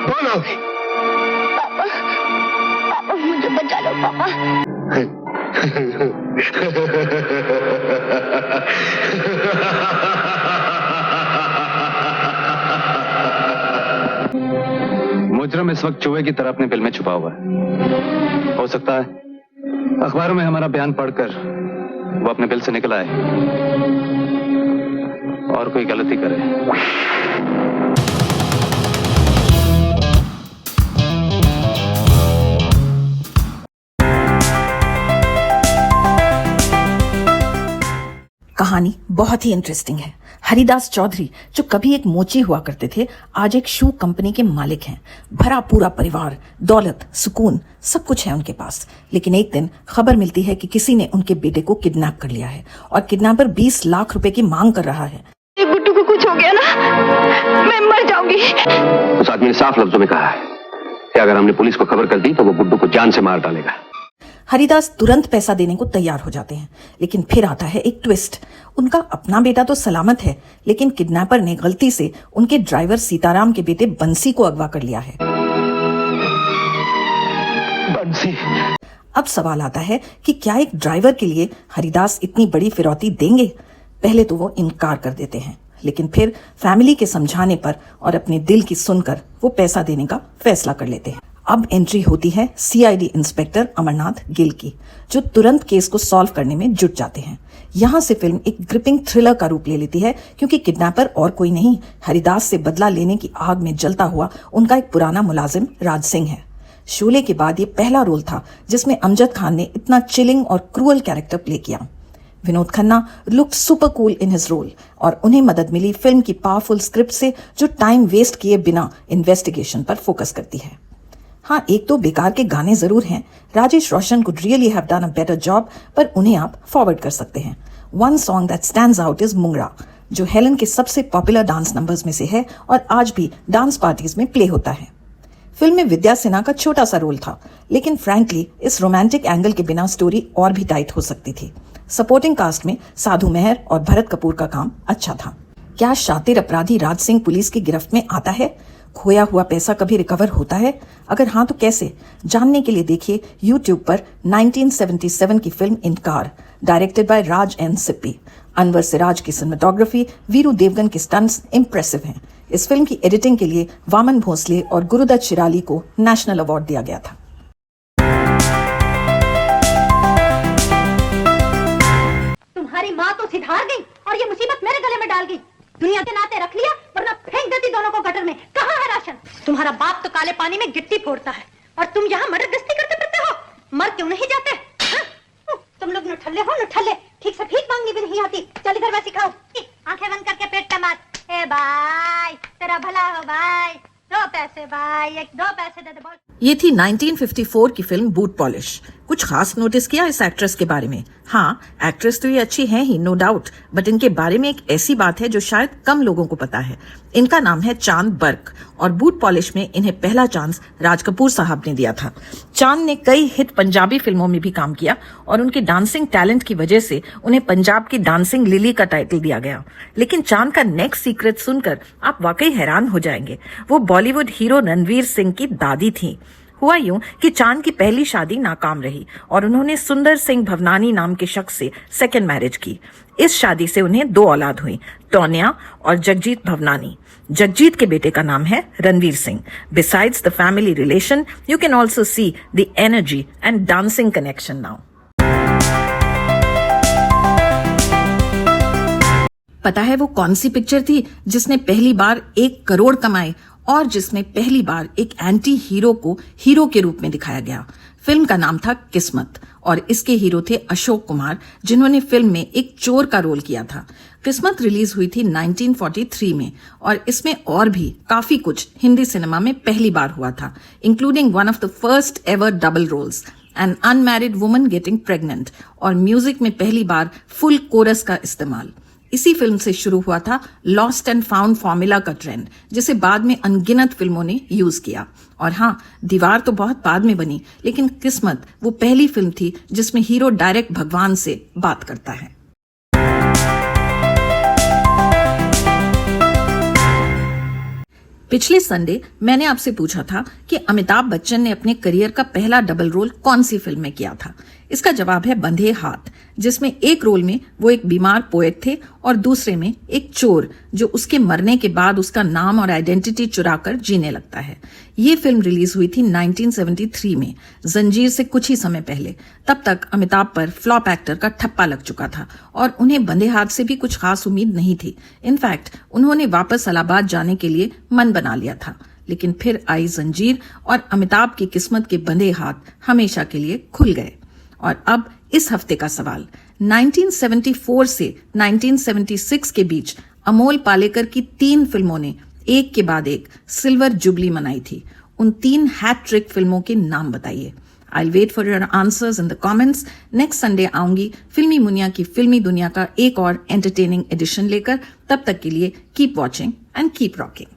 बोलो। पापा, पापा मुझे बचा लो पापा। मुजरम इस वक्त चूहे की तरह अपने बिल में छुपा हुआ है। हो सकता है अखबारों में हमारा बयान पढ़कर वो अपने बिल से निकल आए और कोई गलती करे। कहानी बहुत ही इंटरेस्टिंग है। हरिदास चौधरी जो कभी एक मोची हुआ करते थे, आज एक शू कंपनी के मालिक हैं। भरा पूरा परिवार, दौलत, सुकून, सब कुछ है उनके पास। लेकिन एक दिन खबर मिलती है कि किसी ने उनके बेटे को किडनैप कर लिया है और किडनैपर 20 लाख रुपए की मांग कर रहा है। गुड्डू को कुछ हो गया ना, मैं मर जाऊंगी। उस आदमी ने साफ लफ्जों में कहा है कि अगर हमने पुलिस को खबर कर दी तो वो गुड्डू को जान से मार डालेगा। हरिदास तुरंत पैसा देने को तैयार हो जाते हैं, लेकिन फिर आता है एक ट्विस्ट। उनका अपना बेटा तो सलामत है, लेकिन किडनैपर ने गलती से उनके ड्राइवर सीताराम के बेटे बंसी को अगवा कर लिया है। बंसी। अब सवाल आता है कि क्या एक ड्राइवर के लिए हरिदास इतनी बड़ी फिरौती देंगे? पहले तो वो इनकार कर देते हैं, लेकिन फिर फैमिली के समझाने पर और अपने दिल की सुनकर वो पैसा देने का फैसला कर लेते हैं। अब एंट्री होती है सीआईडी इंस्पेक्टर अमरनाथ गिल की, जो तुरंत केस को सॉल्व करने में जुट जाते हैं। यहाँ से फिल्म एक ग्रिपिंग थ्रिलर का रूप ले लेती है, क्योंकि किडनैपर और कोई नहीं, हरिदास से बदला लेने की आग में जलता हुआ उनका एक पुराना मुलाजिम राज सिंह है। शोले के बाद ये पहला रोल था जिसमें अमजद खान ने इतना चिलिंग और क्रूअल कैरेक्टर प्ले किया। Vinod Khanna looked super cool in his role और उन्हें मदद मिली फिल्म की पावरफुल स्क्रिप्ट से, जो टाइम वेस्ट किए बिना इन्वेस्टिगेशन पर फोकस करती है। हाँ, एक तो बेकार के गाने जरूर हैं। Rajesh Roshan could really have done a better job, पर उन्हें आप फॉरवर्ड कर सकते हैं। One song that stands out is Mungda, जो हेलन के सबसे पॉपुलर डांस नंबर्स में से है और आज भी डांस पार्टीज में प्ले होता है। फिल्म में विद्या सिन्हा का छोटा सा रोल था, लेकिन फ्रैंकली इस रोमांटिक एंगल के बिना स्टोरी और भी टाइट हो सकती थी। सपोर्टिंग कास्ट में साधु मेहर और भरत कपूर का काम अच्छा था। क्या शातिर अपराधी राज सिंह पुलिस की गिरफ्त में आता है? खोया हुआ पैसा कभी रिकवर होता है? अगर हाँ तो कैसे? जानने के लिए देखिए YouTube पर 1977 की film Inkaar, directed by Raj N Sippy. Anwar Siraj की सिनेमेटोग्राफी, वीरू देवगन के स्टंट्स इम्प्रेसिव हैं। इस फिल्म की एडिटिंग के लिए वामन भोसले और गुरुदत्त शिराली को नेशनल अवार्ड दिया गया था। तुम्हारी माँ तो सिधार गई और ये मुसीबत मेरे गले में डाल गई। दुनिया के नाते रख लिया, वरना फेंक देती दोनों को गटर में। कहाँ है राशन? तुम्हारा बाप तो काले पानी में गिट्टी फोड़ता है और तुम यहाँ मर्द गश्ती करते फिरते हो। मर क्यों नहीं जाते? तुम लोग नुठल्ले हो, नुठल्ले। ठीक से भीख मांगनी भी नहीं आती। चल इधर मैं सिखाऊं। आंखें बंद करके पेट पे मार। ए भाई, तेरा भला हो भाई। 2 पैसे भाई, 1-2 पैसे दे दे बोल। ये थी 1954 की फिल्म बूट पॉलिश। कुछ खास नोटिस किया इस एक्ट्रेस के बारे में? हाँ, एक्ट्रेस तो ये अच्छी है ही, नो डाउट, बट इनके बारे में एक ऐसी बात है जो शायद कम लोगों को पता है। इनका नाम है चांद बर्क और बूट पॉलिश में इन्हें पहला चांस राज कपूर साहब ने दिया था। चांद ने कई हिट पंजाबी फिल्मों में भी काम किया और उनके डांसिंग टैलेंट की वजह से उन्हें पंजाब की डांसिंग लिली का टाइटल दिया गया। लेकिन चांद का नेक्स्ट सीक्रेट सुनकर आप वाकई हैरान हो जाएंगे। वो बॉलीवुड हीरो रणवीर सिंह की दादी थी। हुआ यूं कि चांद की पहली शादी नाकाम रही और उन्होंने सुंदर सिंह भवनानी नाम के शख्स से सेकेंड मैरिज की। इस शादी से उन्हें 2 औलाद हुई, टोनिया और जगजीत भवनानी। जगजीत के बेटे का नाम है Ranveer Singh. Besides the family relation, you can also see the energy and dancing connection now. पता है वो कौन सी पिक्चर थी जिसने पहली बार 1 करोड़ कमाए और जिसमें पहली बार एक एंटी हीरो को हीरो के रूप में दिखाया गया? फिल्म का नाम था किस्मत और इसके हीरो थे अशोक कुमार, जिन्होंने फिल्म में एक चोर का रोल किया था। किस्मत रिलीज हुई थी 1943 में और इसमें और भी काफी कुछ हिंदी सिनेमा में पहली बार हुआ था, including one of the first ever double roles, an unmarried woman getting pregnant, और म्यूजिक में पहली बार फुल कोरस का इस्तेमाल। इसी फिल्म से शुरू हुआ था लॉस्ट एंड फाउंड फॉर्मूला का ट्रेंड, जिसे बाद में अनगिनत फिल्मों ने यूज किया। और हाँ, दीवार तो बहुत बाद में बनी, लेकिन किस्मत वो पहली फिल्म थी जिसमें हीरो डायरेक्ट भगवान से बात करता है। पिछले संडे मैंने आपसे पूछा था कि अमिताभ बच्चन ने अपने करियर का पहला डबल रोल कौन सी फिल्म में किया था। इसका जवाब है बंधे हाथ, जिसमें एक रोल में वो एक बीमार पोएट थे और दूसरे में एक चोर जो उसके मरने के बाद उसका नाम और आइडेंटिटी चुराकर जीने लगता है। ये फिल्म रिलीज हुई थी 1973 में, जंजीर से कुछ ही समय पहले। तब तक अमिताभ पर फ्लॉप एक्टर का ठप्पा लग चुका था और उन्हें बंधे हाथ से भी कुछ खास उम्मीद नहीं थी। इनफैक्ट उन्होंने वापस इलाहाबाद जाने के लिए मन बना लिया था, लेकिन फिर आई जंजीर और अमिताभ की किस्मत के बंधे हाथ हमेशा के लिए खुल गए। और अब इस हफ्ते का सवाल, 1974 से 1976 के बीच अमोल पालेकर की 3 फिल्मों ने एक के बाद एक सिल्वर जुबली मनाई थी। उन 3 हैट्रिक फिल्मों के नाम बताइए। I will wait for your answers in the comments. Next Sunday आऊंगी फिल्मी मुनिया की फिल्मी दुनिया का एक और एंटरटेनिंग एडिशन लेकर। तब तक के लिए keep watching and keep rocking.